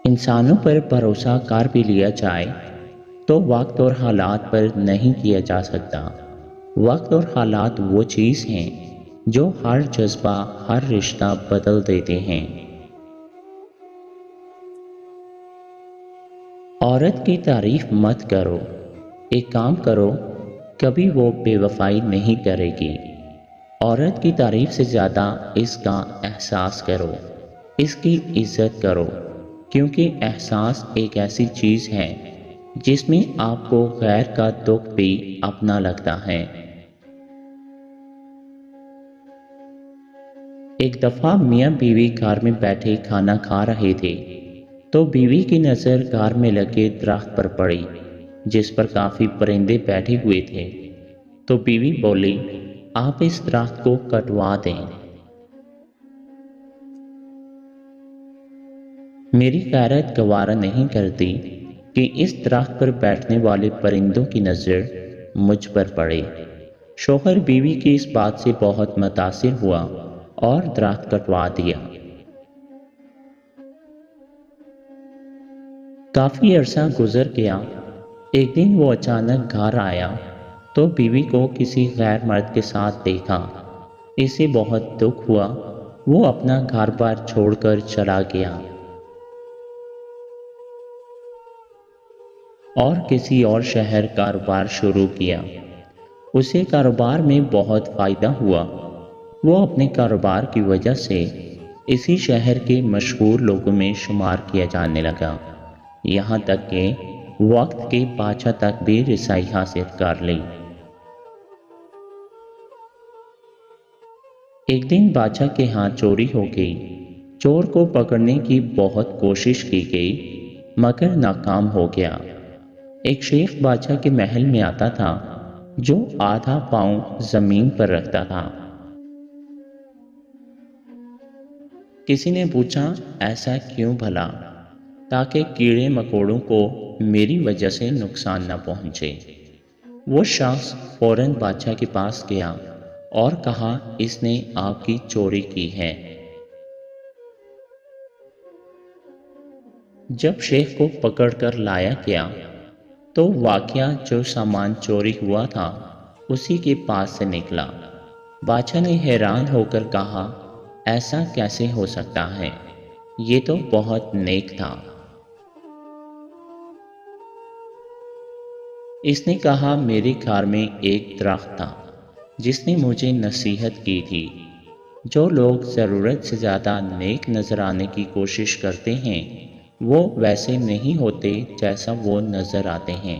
इंसानों पर भरोसा कर भी लिया जाए तो वक्त और हालात पर नहीं किया जा सकता। वक्त और हालात वो चीज़ हैं जो हर जज्बा, हर रिश्ता बदल देते हैं। औरत की तारीफ मत करो, एक काम करो, कभी वो बेवफाई नहीं करेगी। औरत की तारीफ से ज़्यादा इसका एहसास करो, इसकी इज्जत करो, क्योंकि एहसास एक ऐसी चीज़ है जिसमें आपको गैर का दुख भी अपना लगता है। एक दफ़ा मियाँ बीवी घर में बैठे खाना खा रहे थे तो बीवी की नज़र घर में लगे दरख्त पर पड़ी जिस पर काफ़ी परिंदे बैठे हुए थे। तो बीवी बोली, आप इस दरख्त को कटवा दें। मेरी गैरत गवारा नहीं करती कि इस दरख्त पर बैठने वाले परिंदों की नज़र मुझ पर पड़े। शौहर बीवी की इस बात से बहुत मुतासिर हुआ और दरख्त कटवा दिया। काफ़ी अरसा गुजर गया। एक दिन वो अचानक घर आया तो बीवी को किसी गैर मर्द के साथ देखा। इसे बहुत दुख हुआ। वो अपना घर बार छोड़कर चला गया और किसी और शहर कारोबार शुरू किया। उसे कारोबार में बहुत फ़ायदा हुआ। वो अपने कारोबार की वजह से इसी शहर के मशहूर लोगों में शुमार किया जाने लगा। यहाँ तक कि वक्त के बादशाह तक भी रिसाई हासिल कर ली। एक दिन बादशाह के हाथ चोरी हो गई। चोर को पकड़ने की बहुत कोशिश की गई मगर नाकाम हो गया। एक शेख बादशाह के महल में आता था जो आधा पाँव जमीन पर रखता था। किसी ने पूछा, ऐसा क्यों भला? ताकि कीड़े मकोड़ों को मेरी वजह से नुकसान न पहुंचे। वो शख्स फौरन बादशाह के पास गया और कहा, इसने आपकी चोरी की है। जब शेख को पकड़कर लाया गया तो वाकया जो सामान चोरी हुआ था उसी के पास से निकला। बादशाह ने हैरान होकर कहा, ऐसा कैसे हो सकता है? ये तो बहुत नेक था। इसने कहा, मेरे घर में एक दरख्त था जिसने मुझे नसीहत की थी। जो लोग ज़रूरत से ज़्यादा नेक नज़र आने की कोशिश करते हैं वो वैसे नहीं होते जैसा वो नज़र आते हैं।